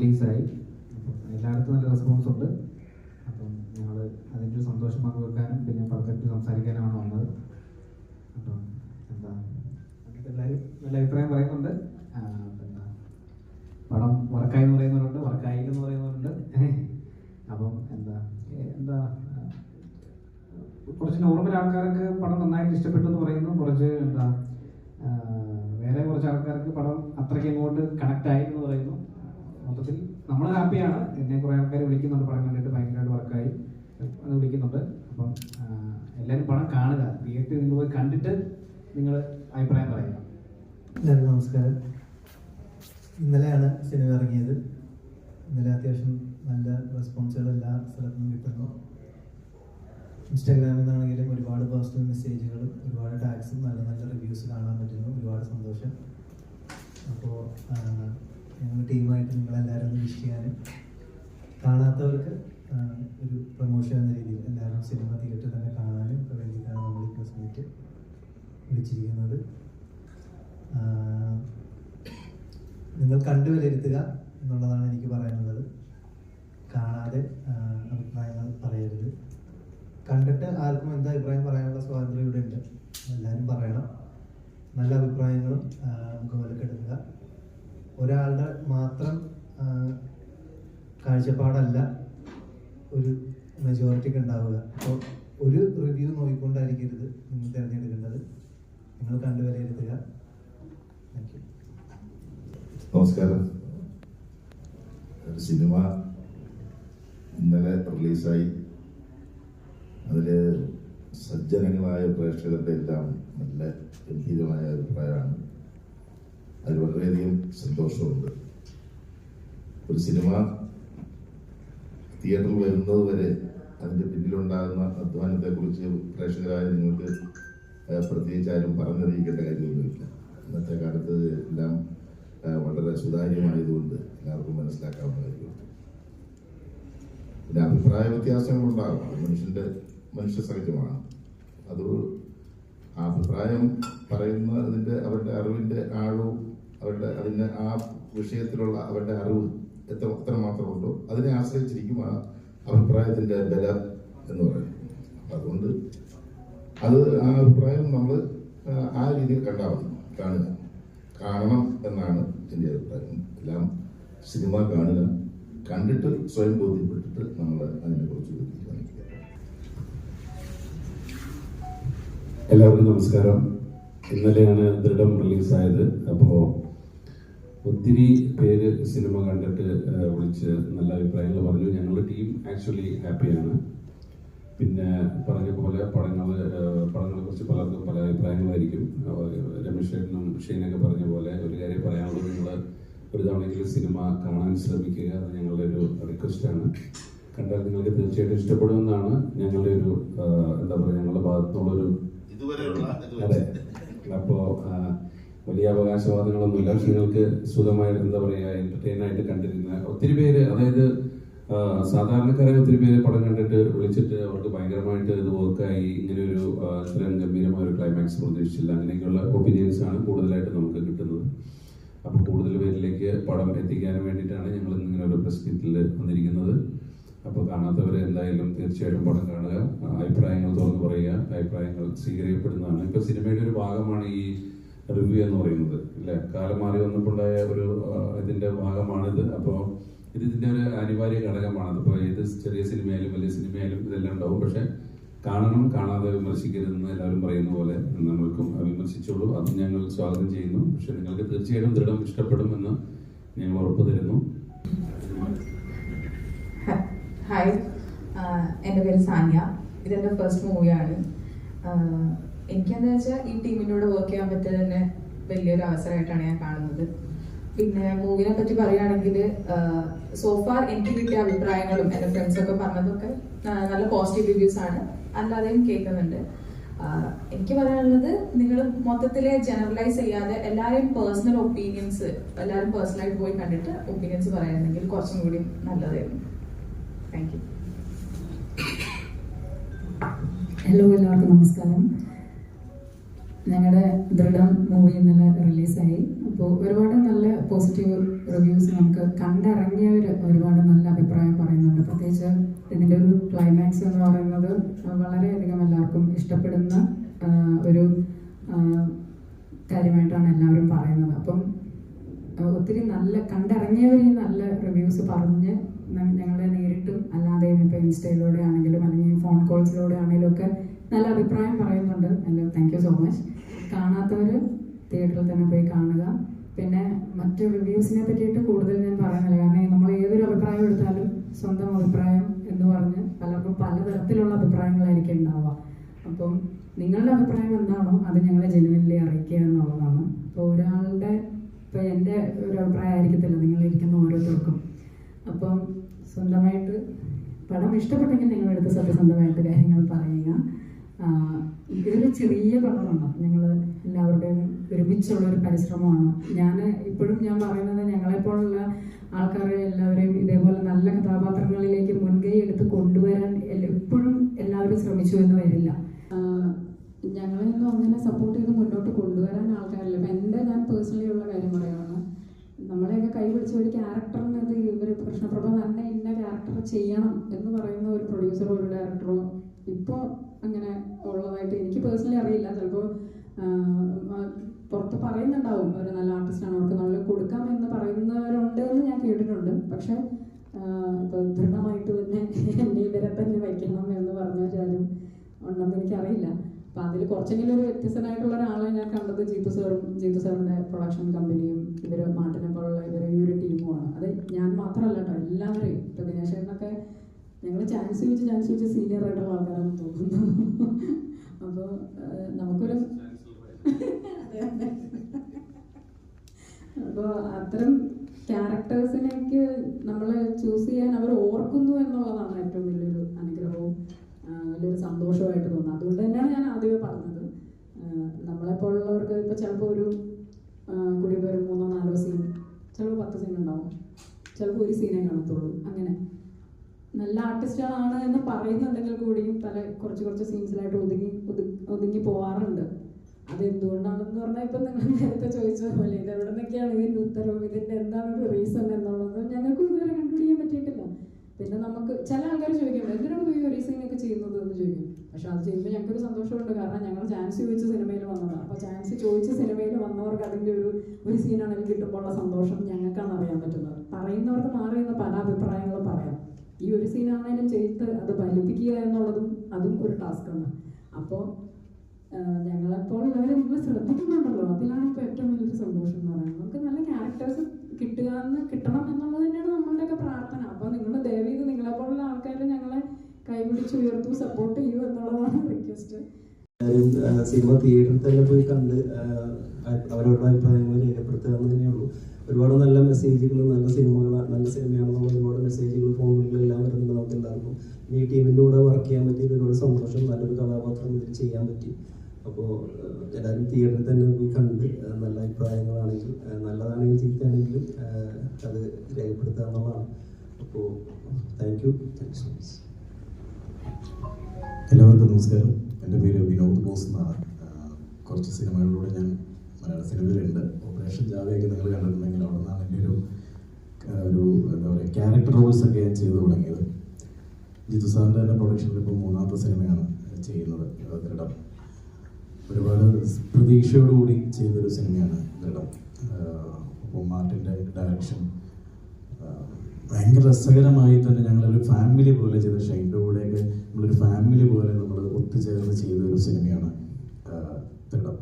റിലീസായി. അപ്പം എല്ലായിടത്തും നല്ല റെസ്പോൺസ് ഉണ്ട്. അപ്പം ഞങ്ങൾ അതിൻ്റെ ഒരു സന്തോഷം പങ്കുവെക്കാനും പിന്നെ പടത്തെപ്പറ്റി സംസാരിക്കാനുമാണ് വന്നത്. അപ്പം എന്താ എല്ലാവരും നല്ല അഭിപ്രായം പറയുന്നുണ്ട്. എന്താ പടം വർക്കായി എന്ന് പറയുന്നവരുണ്ട്, വർക്കായില്ലെന്ന് പറയുന്നവരുണ്ട്. അപ്പം എന്താ കുറച്ച് നോർമൽ ആൾക്കാർക്ക് പടം നന്നായിട്ട് ഇഷ്ടപ്പെട്ടു എന്ന് പറയുന്നു. കുറച്ച് വേറെ കുറച്ച് ആൾക്കാർക്ക് പടം അത്രയ്ക്ക് അങ്ങോട്ട് കണക്ട് ആയി എന്ന് പറയുന്നു. മൊത്തത്തിൽ നമ്മൾ ഹാപ്പിയാണ്. എന്നെ കുറേ ആൾക്കാർ വിളിക്കുന്നുണ്ട്, പടം കണ്ടിട്ട് ഭയങ്കരമായിട്ട് വർക്കായി അത് വിളിക്കുന്നുണ്ട്. അപ്പം എല്ലാവരും പടം കാണുക, തിയേറ്ററിൽ നിങ്ങൾ പോയി കണ്ടിട്ട് നിങ്ങൾ അഭിപ്രായം പറയുക. എല്ലാവരും നമസ്കാരം. ഇന്നലെയാണ് സിനിമ ഇറങ്ങിയത്. ഇന്നലെ അത്യാവശ്യം നല്ല റെസ്പോൺസുകൾ എല്ലാ സ്ഥലത്തും കിട്ടുന്നു. ഇൻസ്റ്റാഗ്രാമിൽ നിന്നാണെങ്കിലും ഒരുപാട് പേഴ്സണൽ മെസ്സേജുകളും ഒരുപാട് ടാഗ്സും നല്ല നല്ല റിവ്യൂസ് കാണാൻ പറ്റുന്നു. ഒരുപാട് സന്തോഷം. അപ്പോൾ ഞങ്ങൾ ടീമായിട്ട് നിങ്ങളെല്ലാവരും ഒന്ന് വിഷ് ചെയ്യാനും കാണാത്തവർക്ക് ഒരു പ്രൊമോഷൻ എന്ന രീതിയിൽ എല്ലാവരും സിനിമ തിയേറ്ററിൽ തന്നെ കാണാനും ഒക്കെ വേണ്ടിയിട്ടാണ് നമ്മൾ ഈ പ്രസ് മീറ്റ് വിളിച്ചിരിക്കുന്നത്. നിങ്ങൾ കണ്ടു വിലയിരുത്തുക എന്നുള്ളതാണ് എനിക്ക് പറയാനുള്ളത്. കാണാതെ അഭിപ്രായങ്ങൾ പറയരുത്. കണ്ടിട്ട് ആർക്കും എന്താ അഭിപ്രായം പറയാനുള്ള സ്വാതന്ത്ര്യം ഇവിടെ ഉണ്ട്. എല്ലാവരും പറയണം. നല്ല അഭിപ്രായങ്ങളും മുഖവിലക്കെടുക്കുക. ഒരാളുടെ മാത്രം കാഴ്ചപ്പാടല്ല ഒരു മെജോറിറ്റിക്ക് ഉണ്ടാവുക. അപ്പോൾ ഒരു റിവ്യൂ നോക്കിക്കൊണ്ടായിരിക്കരുത് നിങ്ങൾ തിരഞ്ഞെടുക്കേണ്ടത്. നിങ്ങൾ കണ്ടു വിലയിരുത്തുക. Thank you. നമസ്കാരം. ഒരു സിനിമ ഇന്നലെ റിലീസായി. അതിൽ സജ്ജനങ്ങളായ പ്രേക്ഷകരുടെ എല്ലാം നല്ല ഗംഭീരമായ അഭിപ്രായമാണ്. അതിൽ വളരെയധികം സന്തോഷമുണ്ട്. ഒരു സിനിമ തിയേറ്ററിൽ വരുന്നത് വരെ അതിൻ്റെ പിന്നിലുണ്ടാകുന്ന അധ്വാനത്തെക്കുറിച്ച് പ്രേക്ഷകരായ നിങ്ങൾക്ക് പ്രത്യേകിച്ച് ആരും പറഞ്ഞറിയിക്കേണ്ട കാര്യമൊന്നുമില്ല. ഇന്നത്തെ കാലത്ത് എല്ലാം വളരെ സുതാര്യമായതുകൊണ്ട് എല്ലാവർക്കും മനസ്സിലാക്കാവുന്ന കാര്യമുണ്ട്. പിന്നെ അഭിപ്രായ വ്യത്യാസങ്ങളുണ്ടാകും. അത് മനുഷ്യ സഹജമാണ്. അത് ആ അഭിപ്രായം പറയുന്നതിൻ്റെ അവരുടെ അറിവിൻ്റെ ആഴവും അതിൻ്റെ ആ വിഷയത്തിലുള്ള അവരുടെ അറിവ് എത്ര മാത്രമുണ്ടോ അതിനെ ആശ്രയിച്ചിരിക്കും ആ അഭിപ്രായത്തിൻ്റെ ബലം എന്ന് പറയുന്നത്. അതുകൊണ്ട് ആ അഭിപ്രായം നമ്മൾ ആ രീതിയിൽ കണ്ടാൽ മതി. കാണണം എന്നാണ് എൻ്റെ അഭിപ്രായം. എല്ലാം സിനിമ കാണുക, കണ്ടിട്ട് സ്വയം ബോധ്യപ്പെട്ടിട്ട് നമ്മൾ അതിനെക്കുറിച്ച് തീരുമാനിക്കുക. എല്ലാവർക്കും നമസ്കാരം. ഇന്നലെയാണ് ദൃഢം റിലീസായത്. അപ്പോൾ ഒത്തിരി പേര് സിനിമ കണ്ടിട്ട് വിളിച്ച് നല്ല അഭിപ്രായങ്ങൾ പറഞ്ഞു. ഞങ്ങളുടെ ടീം ആക്ച്വലി ഹാപ്പിയാണ്. പിന്നെ പറഞ്ഞ പോലെ പടങ്ങളെ കുറിച്ച് പലർക്കും പല അഭിപ്രായങ്ങളായിരിക്കും. രമേശ് ചേട്ടനും ഷെയ്നൊക്കെ പറഞ്ഞ പോലെ ഒരു കാര്യം പറയാനുള്ളത്, നിങ്ങൾ ഒരു തവണയെങ്കിലും സിനിമ കാണാൻ ശ്രമിക്കുക. അത് ഞങ്ങളുടെ ഒരു റിക്വസ്റ്റാണ്. കണ്ടാൽ നിങ്ങൾക്ക് തീർച്ചയായിട്ടും ഇഷ്ടപ്പെടുമെന്നാണ് ഞങ്ങളുടെ ഒരു എന്താ പറയുക, ഞങ്ങളുടെ ഭാഗത്തുനിന്നുള്ളൊരു അതെ. അപ്പോൾ വലിയ അവകാശവാദങ്ങളൊന്നുമില്ല. പക്ഷെ നിങ്ങൾക്ക് സുഖമായിട്ട് എന്താ പറയുക എന്റർടൈൻ ആയിട്ട് കണ്ടിരുന്ന ഒത്തിരി പേര്, അതായത് സാധാരണക്കാരെ ഒത്തിരി പേര് പടം കണ്ടിട്ട് വിളിച്ചിട്ട് അവർക്ക് ഭയങ്കരമായിട്ട് ഇത് വർക്കായി, ഇങ്ങനെ ഒരു ഇത്രയും ഗംഭീരമായ ഒരു ക്ലൈമാക്സ് പ്രതീക്ഷിച്ചില്ല, അങ്ങനെയൊക്കെയുള്ള ഒപ്പീനിയൻസ് ആണ് കൂടുതലായിട്ട് നമുക്ക് കിട്ടുന്നത്. അപ്പോൾ കൂടുതൽ പേരിലേക്ക് പടം എത്തിക്കാനും വേണ്ടിയിട്ടാണ് ഞങ്ങൾ ഇങ്ങനെ ഒരു പ്രസ് മീറ്റിൽ വന്നിരിക്കുന്നത്. അപ്പോൾ കാണാത്തവർ എന്തായാലും തീർച്ചയായിട്ടും പടം കാണുക, അഭിപ്രായങ്ങൾ തുറന്നു പറയുക, അഭിപ്രായങ്ങൾ സ്വീകരിക്കപ്പെടുന്നതാണ്. ഇപ്പോൾ സിനിമയുടെ ഒരു ഭാഗമാണ് ഈ റിവ്യൂ എന്ന് പറയുന്നത്, അല്ലേ? കാലം മാറി വന്നപ്പോണ്ടായ ഒരു ഇതിൻ്റെ ഭാഗമാണിത്. അപ്പോൾ ഇതിൻ്റെ ഒരു അനിവാര്യ ഘടകമാണ്. അതിപ്പോൾ ഏത് ചെറിയ സിനിമയായാലും വലിയ സിനിമയായാലും ഇതെല്ലാം ഉണ്ടാവും. പക്ഷെ കാണണം, കാണാതെ വിമർശിക്കരുതെന്ന് എല്ലാവരും പറയുന്ന പോലെ നമ്മൾക്കും വിമർശിച്ചോളൂ. അതും ഞങ്ങൾ സ്വാഗതം ചെയ്യുന്നു. പക്ഷെ നിങ്ങൾക്ക് തീർച്ചയായിട്ടും ദൃഢം ഇഷ്ടപ്പെടുമെന്ന് ഞങ്ങൾ ഉറപ്പ് തരുന്നു. ഹായ്, എൻ്റെ പേര് സാനിയ. ഇതെൻ്റെ ഫസ്റ്റ് മൂവിയാണ്. എനിക്കെന്താ വെച്ചാൽ ഈ ടീമിനോട് വർക്ക് ചെയ്യാൻ പറ്റിയത് തന്നെ വലിയൊരു അവസരമായിട്ടാണ് ഞാൻ കാണുന്നത്. പിന്നെ മൂവിനെ പറ്റി പറയുകയാണെങ്കിൽ സോഫാർ എനിക്ക് കിട്ടിയ അഭിപ്രായങ്ങളും എൻ്റെ ഫ്രണ്ട്സൊക്കെ പറഞ്ഞതൊക്കെ നല്ല പോസിറ്റീവ് റിവ്യൂസ് ആണ്. അല്ലാതെയും കേൾക്കുന്നുണ്ട്. എനിക്ക് പറയാനുള്ളത്, നിങ്ങൾ മൊത്തത്തിലെ ജനറലൈസ് ചെയ്യാതെ എല്ലാവരെയും പേഴ്സണൽ ഒപ്പീനിയൻസ്, എല്ലാവരും പേഴ്സണലായിട്ട് പോയി കണ്ടിട്ട് ഒപ്പീനിയൻസ് പറയുന്നെങ്കിൽ കുറച്ചും കൂടി നല്ലതായിരുന്നു. Thank you. ഹലോ, എല്ലാവർക്കും നമസ്കാരം. ഞങ്ങളുടെ ദൃഢം മൂവി ഇന്നലെ റിലീസായി. അപ്പോൾ ഒരുപാട് നല്ല പോസിറ്റീവ് റിവ്യൂസ് നമുക്ക് കണ്ടിറങ്ങിയവർ പ്രത്യേകിച്ച് ഇതിൻ്റെ ഒരു ക്ലൈമാക്സ് എന്ന് പറയുന്നത് വളരെയധികം എല്ലാവർക്കും ഇഷ്ടപ്പെടുന്ന ഒരു കാര്യമായിട്ടാണ് എല്ലാവരും പറയുന്നത്. അപ്പം ഒത്തിരി നല്ല കണ്ടിറങ്ങിയവർ ഈ നല്ല റിവ്യൂസ് പറഞ്ഞ് ഞങ്ങളെ നേരിട്ടും അല്ലാതെയും ഇപ്പോൾ ഇൻസ്റ്റയിലൂടെ ആണെങ്കിലും അല്ലെങ്കിൽ ഫോൺ കോൾസിലൂടെ ആണെങ്കിലും ഒക്കെ നല്ല അഭിപ്രായം പറയുന്നുണ്ട്. Thank you so much. കാണാത്തവർ തിയേറ്ററിൽ തന്നെ പോയി കാണുക. പിന്നെ മറ്റു റിവ്യൂസിനെ പറ്റിയിട്ട് കൂടുതൽ ഞാൻ പറയുന്നില്ല, കാരണം നമ്മൾ ഏതൊരു അഭിപ്രായം എടുത്താലും സ്വന്തം അഭിപ്രായം എന്ന് പറഞ്ഞ് പലർക്കും പലതരത്തിലുള്ള അഭിപ്രായങ്ങളായിരിക്കും ഉണ്ടാവുക. അപ്പം നിങ്ങളുടെ അഭിപ്രായം എന്താണോ അത് ഞങ്ങളെ ജെനുവിൻലി അറിയിക്കുക എന്നുള്ളതാണ്. ഇപ്പോൾ ഒരാളുടെ ഇപ്പോൾ എൻ്റെ ഒരു അഭിപ്രായം ആയിരിക്കത്തില്ല നിങ്ങളിരിക്കുന്ന ഓരോരുത്തർക്കും. അപ്പം സ്വന്തമായിട്ട് പടം ഇഷ്ടപ്പെട്ടെങ്കിൽ നിങ്ങളെടുത്ത് സത്യസന്ധമായിട്ട് കാര്യങ്ങൾ പറയുക. ഇതൊരു ചെറിയ പടമാണ്, ഞങ്ങൾ എല്ലാവരുടെയും ഒരുമിച്ചുള്ളൊരു പരിശ്രമമാണ്. ഇപ്പോഴും ഞാൻ പറയുന്നത് ഞങ്ങളെപ്പോലുള്ള ആൾക്കാരെ എല്ലാവരെയും ഇതേപോലെ നല്ല കഥാപാത്രങ്ങളിലേക്ക് മുൻകൈ എടുത്ത് കൊണ്ടുവരാൻ എപ്പോഴും എല്ലാവരും ശ്രമിച്ചു എന്ന് വരില്ല. ഞങ്ങളെയൊന്നും അങ്ങനെ സപ്പോർട്ട് ചെയ്ത് മുന്നോട്ട് കൊണ്ടുവരാൻ ആൾക്കാരില്ല. ഇപ്പം ഞാൻ പേഴ്സണലി ഉള്ള കാര്യം പറയുകയാണ്, നമ്മളെയൊക്കെ കൈപിടിച്ച ഒരു ക്യാരക്ടറിന് അത് ഇവർ കൃഷ്ണപ്രഭ തന്നെ ഇന്ന ക്യാരക്ടർ ചെയ്യണം എന്ന് പറയുന്ന ഒരു പ്രൊഡ്യൂസറോ ഒരു ഡയറക്ടറോ ഇപ്പോൾ അങ്ങനെ ഉള്ളതായിട്ട് എനിക്ക് പേഴ്സണലി അറിയില്ല. ചിലപ്പോൾ പുറത്ത് പറയുന്നുണ്ടാവും ഒരു നല്ല ആർട്ടിസ്റ്റാണ്, അവർക്ക് നല്ല കൊടുക്കാമെന്ന് പറയുന്നവരുണ്ട് എന്ന് ഞാൻ കേട്ടിട്ടുണ്ട്. പക്ഷെ ഇപ്പോൾ ദൃഢമായിട്ട് തന്നെ എന്നെ ഇവരെ തന്നെ വയ്ക്കണം എന്ന് പറഞ്ഞാലും ഉണ്ടെന്ന് എനിക്കറിയില്ല. അപ്പം അതിൽ കുറച്ചെങ്കിലും ഒരു വ്യത്യസ്തനായിട്ടുള്ള ഒരാളെ ഞാൻ കണ്ടത് ജീതു സാറിൻ്റെ പ്രൊഡക്ഷൻ കമ്പനിയും ഇവർ മാട്ടിനെ പോലുള്ള ഇവർ ഈ ഒരു ടീമുമാണ്. അത് ഞാൻ മാത്രമല്ല കേട്ടോ, എല്ലാവരെയും. ഇപ്പം ദിനേശേട്ടനൊക്കെ ഞങ്ങൾ ചാൻസ് ചോദിച്ച് സീനിയർ ആയിട്ടുള്ള ആൾക്കാരാണെന്ന് തോന്നുന്നു. അപ്പോൾ നമുക്കൊരു അപ്പോൾ അത്തരം ക്യാരക്ടേഴ്സിനേക്ക് നമ്മൾ ചൂസ് ചെയ്യാൻ അവർ ഓർക്കുന്നു എന്നുള്ളതാണ് ഏറ്റവും വലിയൊരു അനുഗ്രഹവും വലിയൊരു സന്തോഷമായിട്ട് തോന്നുന്നത്. അതുകൊണ്ട് തന്നെയാണ് ഞാൻ ആദ്യമേ പറഞ്ഞത്, നമ്മളെപ്പോലുള്ളവർക്ക് ഇപ്പോൾ ചിലപ്പോൾ ഒരു കൂടി ഒരു 3-4 സീൻ, ചിലപ്പോൾ 10 സീൻ ഉണ്ടാവും, ചിലപ്പോൾ ഒരു സീനേ കാണത്തുള്ളൂ. അങ്ങനെ നല്ല ആർട്ടിസ്റ്റുകളാണ് എന്ന് പറയുന്നുണ്ടെങ്കിൽ കൂടിയും കുറച്ച് സീൻസിലായിട്ട് ഒതുങ്ങി പോവാറുണ്ട്. അതെന്തുകൊണ്ടാണെന്ന് പറഞ്ഞാൽ ഇപ്പം നിങ്ങൾ നേരത്തെ ചോദിച്ച പോലെ ഇത് എവിടെ നിന്നൊക്കെയാണ് ഇതിൻ്റെ ഉത്തരവും ഇതിൻ്റെ എന്താണ് ഒരു റീസൺ എന്നുള്ളത് ഞങ്ങൾക്ക് ഇതുവരെ കണ്ടുപിടിക്കാൻ പറ്റിയിട്ടില്ല. പിന്നെ നമുക്ക് ചില ആൾക്കാർ ചോദിക്കും എന്തിനാണ് പോയി ഒരു സീനൊക്കെ ചെയ്യുന്നത് എന്ന് ചോദിക്കും. പക്ഷെ അത് ചെയ്യുമ്പോൾ ഞങ്ങൾക്കൊരു സന്തോഷമുണ്ട്, കാരണം ഞങ്ങൾ ചാൻസ് ചോദിച്ച് സിനിമയിൽ വന്നതാണ്. അപ്പോൾ ചാൻസ് ചോദിച്ച് സിനിമയിൽ വന്നവർക്ക് അതിൻ്റെ ഒരു സീനാണെങ്കിൽ കിട്ടുമ്പോഴുള്ള സന്തോഷം ഞങ്ങൾക്കാണ് അറിയാൻ പറ്റുന്നത്. പറയുന്നവർക്ക് മാറി നിന്ന് പല അഭിപ്രായങ്ങളും പറയാം. ഈ ഒരു സീനാണെങ്കിലും ചെയ്ത് അത് ഫലിപ്പിക്കുക എന്നുള്ളതും അതും ഒരു ടാസ്ക്കാണ്. അപ്പോൾ ഞങ്ങളെപ്പോൾ ഉള്ളവരെ നിങ്ങൾ ശ്രദ്ധിക്കുന്നുണ്ടല്ലോ, അതിലാണ് ഇപ്പോൾ ഏറ്റവും വലിയൊരു സന്തോഷം എന്ന് പറയുന്നത്. നമുക്ക് നല്ല ക്യാരക്ടേഴ്സ് കിട്ടണം എന്നുള്ളത് തന്നെയാണ് നമ്മളുടെയൊക്കെ പ്രാർത്ഥന. അപ്പോൾ നിങ്ങൾ ദയവീത് നിങ്ങളെപ്പോലുള്ള ആൾക്കാർ ഞങ്ങളെ കൈപിടിച്ച് ഉയർത്തു സപ്പോർട്ട് ചെയ്യൂ എന്നുള്ളതാണ് റിക്വസ്റ്റ്. സിനിമ തിയേറ്ററിൽ തന്നെ പോയി കണ്ട് അവരവരുടെ അഭിപ്രായങ്ങൾ രേഖപ്പെടുത്തുക എന്ന് തന്നെയുള്ളൂ. ഒരുപാട് നല്ല മെസ്സേജുകൾ, നല്ല സിനിമയാണെന്നുള്ള ഒരുപാട് മെസ്സേജുകൾ ഫോണുകളിലെല്ലാം വരുന്നുണ്ട് നമുക്ക് എല്ലാവർക്കും. ഈ ടീമിൻ്റെ കൂടെ വർക്ക് ചെയ്യാൻ പറ്റിയ ഒരുപാട് സന്തോഷം, നല്ലൊരു കഥാപാത്രം ഇതിൽ ചെയ്യാൻ പറ്റി. അപ്പോൾ എല്ലാവരും തിയേറ്ററിൽ തന്നെ പോയി കണ്ട് നല്ല അഭിപ്രായങ്ങളാണെങ്കിൽ, നല്ലതാണെങ്കിൽ ചീത്തയാണെങ്കിലും അത് രേഖപ്പെടുത്തുക എന്നുള്ളതാണ്. അപ്പോൾ താങ്ക് യു സോ മച്ച്. എല്ലാവർക്കും നമസ്കാരം. എൻ്റെ പേര് വിനോദ് ബോസ് എന്നാണ്. കുറച്ച് സിനിമകളിലൂടെ ഞാൻ മലയാള സിനിമയിലുണ്ട്. ഓപ്പറേഷൻ ജാവയൊക്കെ നിങ്ങൾ കണ്ടിട്ടുണ്ടെങ്കിൽ അവിടെ നിന്നാണ് എൻ്റെ ഒരു എന്താ പറയുക ക്യാരക്ടർ റോൾസൊക്കെ ഞാൻ ചെയ്തു തുടങ്ങിയത്. ജിത്തു സാറിൻ്റെ തന്നെ പ്രൊഡക്ഷനിൽ ഇപ്പോൾ 3ാമത്തെ സിനിമയാണ് ചെയ്യുന്നത് ദൃഢം. ഒരുപാട് പ്രതീക്ഷയോടുകൂടി ചെയ്തൊരു സിനിമയാണ് ദൃഢം. അപ്പോൾ മാർട്ടിൻ്റെ ഡയറക്ഷൻ ഭയങ്കര രസകരമായി തന്നെ ഞങ്ങളൊരു ഫാമിലി പോലെ ചെയ്ത, ഷൈൻ്റെ കൂടെയൊക്കെ നമ്മളൊരു ഫാമിലി പോലെ നമ്മൾ ഒത്തുചേർന്ന് ചെയ്തൊരു സിനിമയാണ് ദൃഢം.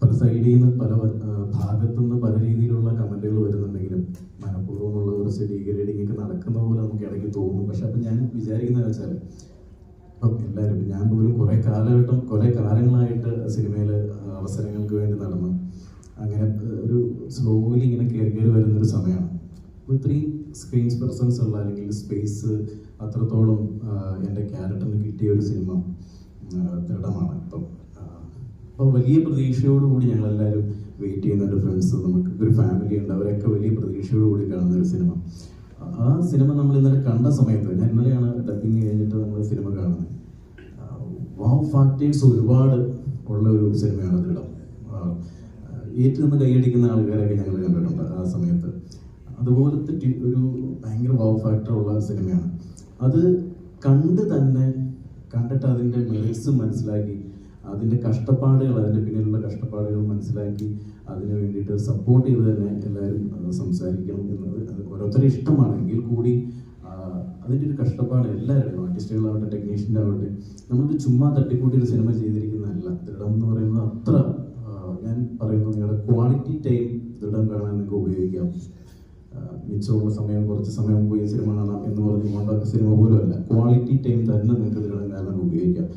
പല സൈഡിൽ നിന്ന് പല ഭാഗത്തുനിന്ന് പല രീതിയിലുള്ള കമൻറ്റുകൾ വരുന്നുണ്ടെങ്കിലും മനഃപൂർവ്വമുള്ള ഒരു ഗ്രേഡിങ് ഒക്കെ നടക്കുന്ന പോലെ നമുക്ക് ഇടയ്ക്ക് തോന്നും. പക്ഷെ അപ്പം ഞാൻ വിചാരിക്കുന്നത് വെച്ചാൽ ഇപ്പം എല്ലാവരും, ഞാൻ പോലും കുറേ കാലങ്ങളായിട്ട് സിനിമയിൽ അവസരങ്ങൾക്ക് വേണ്ടി നടന്നു. അങ്ങനെ ഒരു സ്ലോലി ഇങ്ങനെ കയറി വരുന്നൊരു സമയമാണ്. ഇത്രയും സ്ക്രീൻ പ്രസൻസ് ഉള്ള അല്ലെങ്കിൽ സ്പേസ് അത്രത്തോളം എൻ്റെ ക്യാരക്ടറിന് കിട്ടിയ ഒരു സിനിമ ദൃഢമാണ്. അപ്പോൾ വലിയ പ്രതീക്ഷയോടുകൂടി ഞങ്ങളെല്ലാവരും വെയിറ്റ് ചെയ്യുന്ന ഒരു ഫ്രണ്ട്സ്, നമുക്ക് ഒരു ഫാമിലി ഉണ്ട്, അവരൊക്കെ വലിയ പ്രതീക്ഷയോടുകൂടി കാണുന്ന ഒരു സിനിമ. ആ സിനിമ നമ്മൾ ഇന്നലെ കണ്ട സമയത്ത്, ഞാൻ ഇന്നലെയാണ് ഡബിങ് കഴിഞ്ഞിട്ട് നമ്മൾ സിനിമ കാണുന്നത്. വാവ് ഫാക്ടേഴ്സ് ഒരുപാട് ഉള്ള ഒരു സിനിമയാണ് ദൃഢം. ഏറ്റുനിന്ന് കൈയടിക്കുന്ന ആൾക്കാരൊക്കെ ഞങ്ങൾ കണ്ടിട്ടുണ്ട് ആ സമയത്ത്. അതുപോലത്തെ ഒരു ഭയങ്കര വാവ് ഫാക്ടർ ഉള്ള സിനിമയാണ്. അത് കണ്ടിട്ട് അതിൻ്റെ മെറിറ്റ്സ് മനസ്സിലാക്കി, അതിൻ്റെ കഷ്ടപ്പാടുകൾ, അതിൻ്റെ പിന്നിലുള്ള കഷ്ടപ്പാടുകൾ മനസ്സിലാക്കി അതിന് വേണ്ടിയിട്ട് സപ്പോർട്ട് ചെയ്ത് തന്നെ എല്ലാവരും സംസാരിക്കണം എന്നത് അത് ഓരോരുത്തരുടെ ഇഷ്ടമാണെങ്കിൽ കൂടി അതിൻ്റെ ഒരു കഷ്ടപ്പാട് എല്ലാവരുടെയും, ആർട്ടിസ്റ്റുകളാവട്ടെ ടെക്നീഷ്യൻ്റാവട്ടെ, നമ്മളൊരു ചുമ്മാ തട്ടിക്കൂട്ടി ഒരു സിനിമ ചെയ്തിരിക്കുന്നതല്ല. ദൃഢം എന്ന് പറയുന്നത് അത്ര ഞാൻ പറയുന്നു, നിങ്ങളുടെ ക്വാളിറ്റി ടൈം ദൃഢം കാണാൻ നിങ്ങൾക്ക് ഉപയോഗിക്കാം. മിച്ചമുള്ള സമയം, കുറച്ച് സമയം പോയി സിനിമ കാണാം എന്ന് പറഞ്ഞ് കൊണ്ടൊക്കെ സിനിമ പോലും അല്ല, ക്വാളിറ്റി ടൈം തന്നെ നിങ്ങൾക്ക് ദൃഢം കാണാൻ ഉപയോഗിക്കാം.